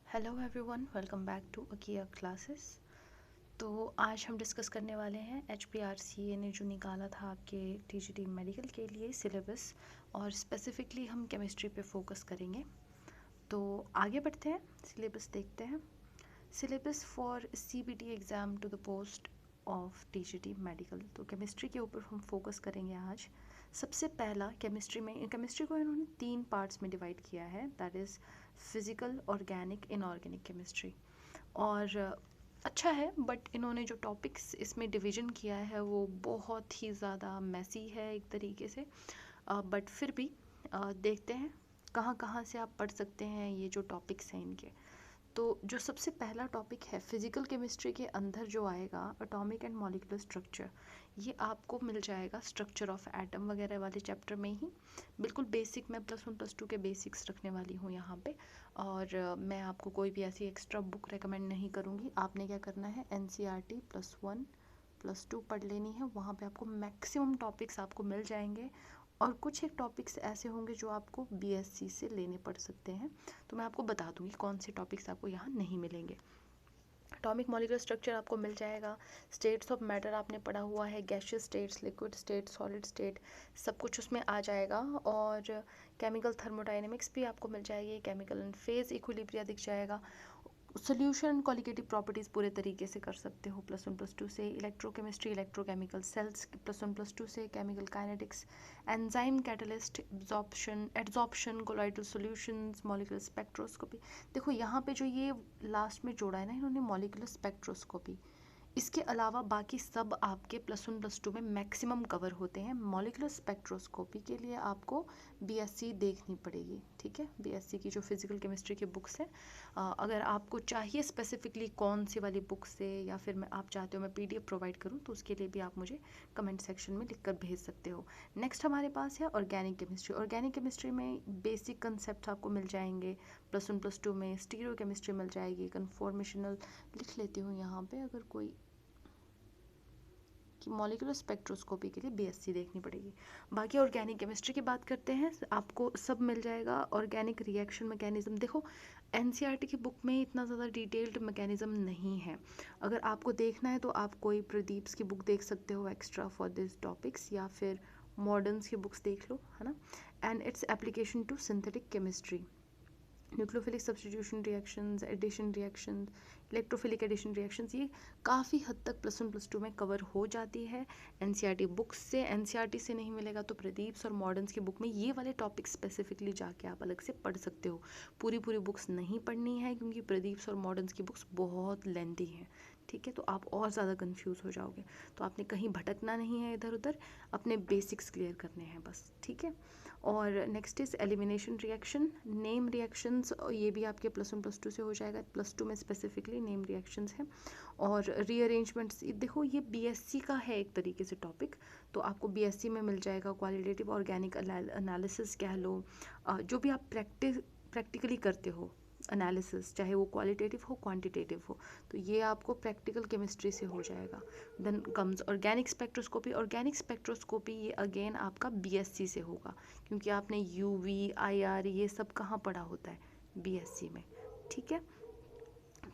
Hello everyone, welcome back to Akiya classes. तो आज हम डिस्कस करने वाले हैं HPRCA ने जो निकाला था आपके TGT मेडिकल के लिए सिलेबस, और स्पेसिफिकली हम केमिस्ट्री पे फोकस करेंगे। तो आगे बढ़ते हैं, सिलेबस देखते हैं। Syllabus for CBT exam to the post of TGT medical. तो केमिस्ट्री के ऊपर हम फोकस करेंगे आज। सबसे पहला केमिस्ट्री को इन्होंने 3 पार्ट्स में डिवाइड किया है, that is physical, organic, inorganic chemistry. और अच्छा है, बट इन्होंने जो टॉपिक्स इसमें डिवीज़न किया है वो बहुत ही ज़्यादा मैसी है एक तरीके से, बट फिर भी देखते हैं कहाँ कहाँ से आप पढ़ सकते हैं ये जो टॉपिक्स हैं इनके। तो जो सबसे पहला टॉपिक है फिज़िकल केमिस्ट्री के अंदर जो आएगा, एटॉमिक एंड मॉलिक्यूलर स्ट्रक्चर, ये आपको मिल जाएगा स्ट्रक्चर ऑफ एटम वगैरह वाले चैप्टर में ही। बिल्कुल बेसिक, मैं +1 +2 के बेसिक्स रखने वाली हूँ यहाँ पे। और मैं आपको कोई भी ऐसी एक्स्ट्रा बुक रेकमेंड नहीं करूँगी। आपने क्या करना है, NCERT +1 +2 पढ़ लेनी है। वहाँ पे आपको मैक्सिमम टॉपिक्स आपको मिल जाएंगे, और कुछ एक टॉपिक्स ऐसे होंगे जो आपको BSc से लेने पड़ सकते हैं। तो मैं आपको बता दूंगी कौन से टॉपिक्स आपको यहाँ नहीं मिलेंगे। एटॉमिक मॉलिक्यूलर स्ट्रक्चर आपको मिल जाएगा। स्टेट्स ऑफ मैटर आपने पढ़ा हुआ है, gaseous states, liquid state, solid state, सब कुछ उसमें आ जाएगा। और केमिकल थर्मोडायनेमिक्स भी आपको मिल जाएगी, केमिकल एंड फेज इक्विलिब्रिया दिख जाएगा। सोल्यूशन क्वालिटेटिव प्रॉपर्टीज़ पूरे तरीके से कर सकते हो +1 +2 से। इलेक्ट्रोकेमिस्ट्री, इलेक्ट्रोकेमिकल सेल्स +1 +2 से। Chemical kinetics, enzyme, catalyst, adsorption, colloidal solutions, molecular spectroscopy. देखो यहाँ पे जो ये लास्ट में जोड़ा है ना इन्होंने, मॉलिक्यूलर स्पेक्ट्रोस्कोपी, इसके अलावा बाकी सब आपके +1 +2 में मैक्सिमम कवर होते हैं। मॉलिक्यूलर स्पेक्ट्रोस्कोपी के लिए आपको BSc देखनी पड़ेगी, ठीक है। BSc की जो फिजिकल केमिस्ट्री की बुक्स हैं, अगर आपको चाहिए स्पेसिफिकली कौन सी वाली बुक से, या फिर मैं आप चाहते हो मैं PDF प्रोवाइड करूँ, तो उसके लिए भी आप मुझे कमेंट सेक्शन में लिखकर भेज सकते हो। नेक्स्ट हमारे पास है ऑर्गेनिक केमिस्ट्री। ऑर्गेनिक केमिस्ट्री में बेसिक कंसेप्ट आपको मिल जाएंगे +1 +2 में। स्टीरियो केमिस्ट्री मिल जाएगी, कन्फॉर्मेशनल लिख लेती हूँ यहाँ पे, अगर कोई कि मॉलिक्यूलर स्पेक्ट्रोस्कोपी के लिए BSc देखनी पड़ेगी। बाकी ऑर्गेनिक केमिस्ट्री की बात करते हैं, आपको सब मिल जाएगा। ऑर्गेनिक रिएक्शन मैकेनिज्म, देखो NCERT की बुक में इतना ज़्यादा डिटेल्ड मैकेनिज्म नहीं है। अगर आपको देखना है तो आप कोई प्रदीप्स की बुक देख सकते हो एक्स्ट्रा फॉर दिस टॉपिक्स, या फिर मॉडर्न्स की बुक्स देख लो, है ना। And its application to synthetic chemistry, nucleophilic substitution reactions, addition reactions, electrophilic addition reactions, ये काफ़ी हद तक +1 +2 में कवर हो जाती है NCERT बुक्स से। NCERT से नहीं मिलेगा तो प्रदीप्स और मॉडर्न्स की बुक में ये वाले टॉपिक्स स्पेसिफिकली जाके आप अलग से पढ़ सकते हो। पूरी पूरी बुक्स नहीं पढ़नी है, क्योंकि प्रदीप्स और मॉडर्न्स की बुक्स बहुत लेंथी हैं, ठीक है। तो आप और ज़्यादा कंफ्यूज हो जाओगे। तो आपने कहीं भटकना नहीं है इधर उधर, अपने बेसिक्स क्लियर करने हैं बस, ठीक है। और next is elimination reaction, name reactions, ये भी आपके +1 +2 से हो जाएगा। +2 में स्पेसिफिकली नेम रिएक्शंस हैं। और रीअरेंजमेंट्स, देखो ये BSc का है एक तरीके से टॉपिक, तो आपको BSc में मिल जाएगा। क्वालिटेटिव ऑर्गेनिक एनालिसिस कह लो, जो भी आप प्रैक्टिकली करते हो एनालिसिस, चाहे वो क्वालिटेटिव हो क्वांटिटेटिव हो, तो ये आपको प्रैक्टिकल केमिस्ट्री से हो जाएगा। Then comes organic spectroscopy. Organic spectroscopy ये अगेन आपका BSc से होगा, क्योंकि आपने UV IR ये सब कहाँ पढ़ा होता है, BSc में, ठीक है।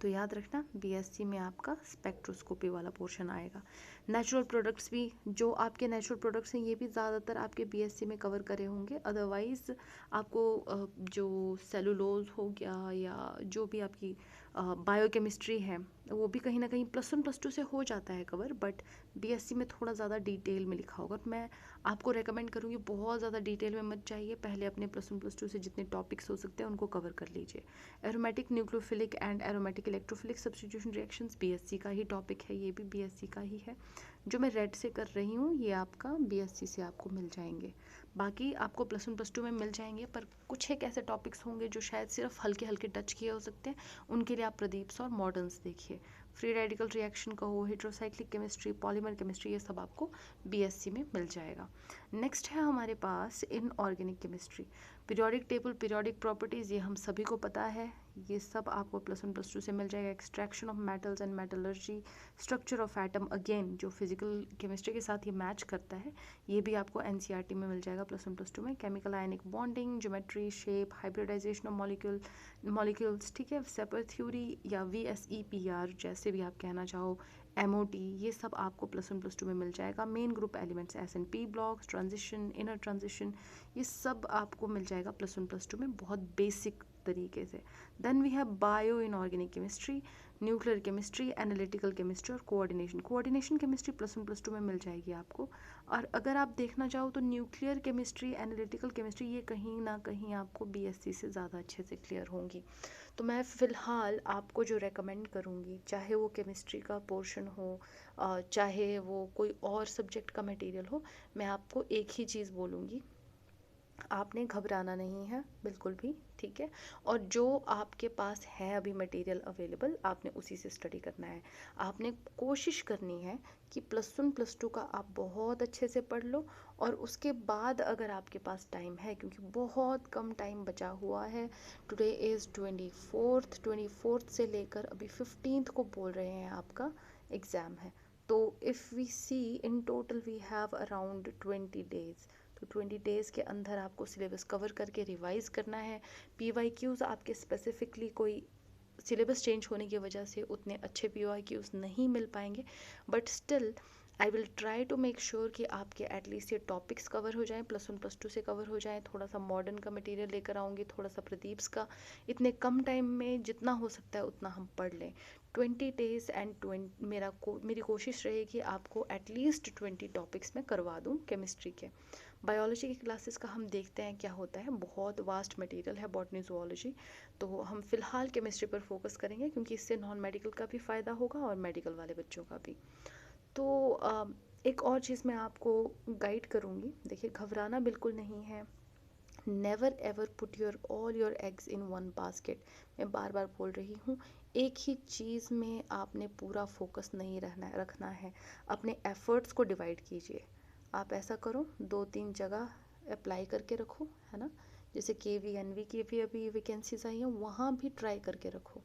तो याद रखना BSc में आपका स्पेक्ट्रोस्कोपी वाला पोर्शन आएगा। नेचुरल प्रोडक्ट्स भी, जो आपके नेचुरल प्रोडक्ट्स हैं ये भी ज़्यादातर आपके BSc में कवर करे होंगे। अदरवाइज़ आपको जो सेलुलोज हो गया, या जो भी आपकी बायोकेमिस्ट्री है, वो भी कहीं ना कहीं +1 +2 से हो जाता है कवर, बट BSc में थोड़ा ज़्यादा डिटेल में लिखा होगा। मैं आपको रेकमेंड करूँगी बहुत ज़्यादा डिटेल में मत जाइए, पहले अपने +1 +2 से जितने टॉपिक्स हो सकते हैं उनको कवर कर लीजिए। Aromatic nucleophilic and aromatic electrophilic substitution reactions BSc का ही टॉपिक है, ये भी BSc का ही है। जो मैं रेड से कर रही हूँ ये आपका BSc से आपको मिल जाएंगे। बाकी आपको +1 +2 में मिल जाएंगे, पर कुछ एक ऐसे टॉपिक्स होंगे जो शायद सिर्फ हल्के हल्के टच किए हो सकते हैं, उनके लिए आप प्रदीप्स और मॉडर्न्स देखिए। फ्री रेडिकल रिएक्शन कहो, हेट्रोसाइक्लिक केमिस्ट्री, पॉलीमर केमिस्ट्री, ये सब आपको BSc में मिल जाएगा। नेक्स्ट है हमारे पास inorganic chemistry. Periodic table, periodic properties, ये हम सभी को पता है, ये सब आपको +1 +2 से मिल जाएगा। Extraction of metals and metallurgy, structure of atom, again जो फिजिकल केमिस्ट्री के साथ ये मैच करता है, ये भी आपको एनसीईआरटी में मिल जाएगा +1 +2 में। Chemical ionic bonding, geometry, shape, hybridisation of molecules, ठीक है, सेपर थ्योरी या VSEPR जैसे भी आप कहना चाहो, MOT, ये सब आपको +1 +2 में मिल जाएगा। Main group elements SNP blocks, transition, inner transition, ये सब आपको मिल जाएगा +1 +2 में बहुत बेसिक तरीके से। Then we have bio inorganic chemistry, nuclear chemistry, analytical chemistry और कोऑर्डिनेशन केमिस्ट्री +1 +2 में मिल जाएगी आपको। और अगर आप देखना चाहो तो न्यूक्लियर केमिस्ट्री, एनालिटिकल केमिस्ट्री, ये कहीं ना कहीं आपको BSc से ज़्यादा अच्छे से क्लियर होंगी। तो मैं फ़िलहाल आपको जो रेकमेंड करूँगी, चाहे वो केमिस्ट्री का पोर्शन हो, चाहे वो कोई और सब्जेक्ट का मटेरियल हो, मैं आपको एक ही चीज़ बोलूँगी, आपने घबराना नहीं है बिल्कुल भी, ठीक है। और जो आपके पास है अभी मटेरियल अवेलेबल, आपने उसी से स्टडी करना है। आपने कोशिश करनी है कि +1 +2 का आप बहुत अच्छे से पढ़ लो, और उसके बाद अगर आपके पास टाइम है, क्योंकि बहुत कम टाइम बचा हुआ है, टुडे इज़ 24th से लेकर अभी 15th को बोल रहे हैं आपका एग्ज़ाम है। तो if we see in total we have around 20 days, तो 20 डेज़ के अंदर आपको सिलेबस कवर करके रिवाइज़ करना है। PYQs आपके स्पेसिफिकली कोई सिलेबस चेंज होने की वजह से उतने अच्छे PYQs नहीं मिल पाएंगे, but still I will try to make sure कि आपके एटलीस्ट ये टॉपिक्स कवर हो जाएं, +1 +2 से कवर हो जाएं। थोड़ा सा मॉडर्न का मटेरियल लेकर आऊँगी, थोड़ा सा प्रदीप्स का, इतने कम टाइम में जितना हो सकता है उतना हम पढ़ लें। 20 डेज़ एंड मेरी कोशिश रहेगी आपको एटलीस्ट 20 टॉपिक्स में करवा दूँ केमिस्ट्री के। बायोलॉजी की क्लासेस का हम देखते हैं क्या होता है, बहुत वास्ट मटेरियल है बॉटनी ज़ूलॉजी, तो हम फ़िलहाल केमिस्ट्री पर फोकस करेंगे, क्योंकि इससे नॉन मेडिकल का भी फ़ायदा होगा और मेडिकल वाले बच्चों का भी। तो एक और चीज़ मैं आपको गाइड करूँगी, देखिए घबराना बिल्कुल नहीं है। Never ever put all your eggs in one basket. मैं बार बार बोल रही हूँ, एक ही चीज़ में आपने पूरा फोकस नहीं रखना है। अपने एफर्ट्स को डिवाइड कीजिए। आप ऐसा करो, 2-3 जगह अप्लाई करके रखो, है ना। जैसे KVNV की भी अभी वैकेंसीज आई हैं, वहाँ भी ट्राई करके रखो,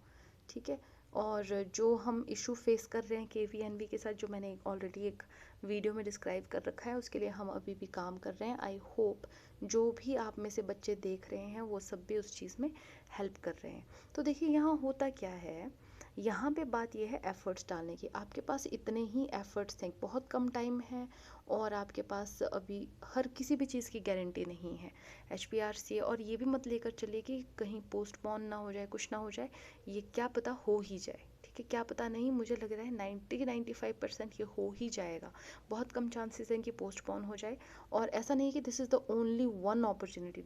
ठीक है। और जो हम इशू फेस कर रहे हैं KVNV के साथ, जो मैंने ऑलरेडी एक वीडियो में डिस्क्राइब कर रखा है, उसके लिए हम अभी भी काम कर रहे हैं। आई होप जो भी आप में से बच्चे देख रहे हैं वो सब भी उस चीज़ में हेल्प कर रहे हैं। तो देखिए यहाँ होता क्या है, यहाँ पे बात ये है एफ़र्ट्स डालने की। आपके पास इतने ही एफ़र्ट्स हैं, बहुत कम टाइम है, और आपके पास अभी हर किसी भी चीज़ की गारंटी नहीं है HPRCA। और ये भी मत लेकर चलिए कि कहीं पोस्टपोन ना हो जाए, कुछ ना हो जाए, ये क्या पता हो ही जाए, ठीक है, क्या पता नहीं, मुझे लग रहा है 90-95% ये हो ही जाएगा। बहुत कम चांसेस हैं कि पोस्टपोन हो जाए। और ऐसा नहीं कि this is the only one opportunity,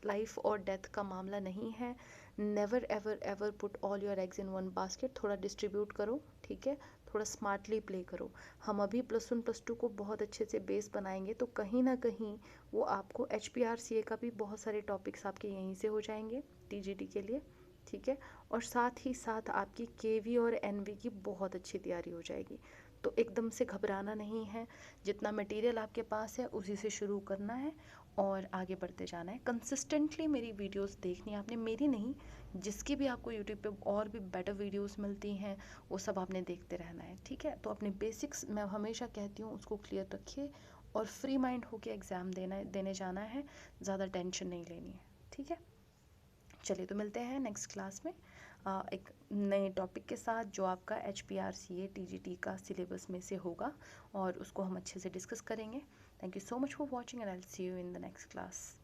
life और डेथ का मामला नहीं है। Never ever ever put all your eggs in one basket, थोड़ा डिस्ट्रीब्यूट करो, ठीक है, थोड़ा स्मार्टली प्ले करो। हम अभी +1 +2 को बहुत अच्छे से बेस बनाएंगे, तो कहीं ना कहीं वो आपको HPRCA का भी बहुत सारे टॉपिक्स आपके यहीं से हो जाएंगे TGT के लिए, ठीक है। और साथ ही साथ आपकी KV और NV की बहुत अच्छी तैयारी हो जाएगी। तो एकदम से घबराना नहीं है, जितना मटेरियल आपके पास है उसी से शुरू करना है और आगे बढ़ते जाना है। कंसिस्टेंटली मेरी वीडियोस देखनी है आपने, मेरी नहीं, जिसकी भी आपको यूट्यूब पे और भी बेटर वीडियोस मिलती हैं वो सब आपने देखते रहना है, ठीक है। तो अपने बेसिक्स मैं हमेशा कहती हूँ उसको क्लियर रखिए, और फ्री माइंड होकर एग्ज़ाम देने जाना है, ज़्यादा टेंशन नहीं लेनी है, ठीक है। चलिए, तो मिलते हैं नेक्स्ट क्लास में एक नए टॉपिक के साथ, जो आपका HPRCA TGT का सिलेबस में से होगा, और उसको हम अच्छे से डिस्कस करेंगे। Thank you so much for watching, and I will see you in the next class.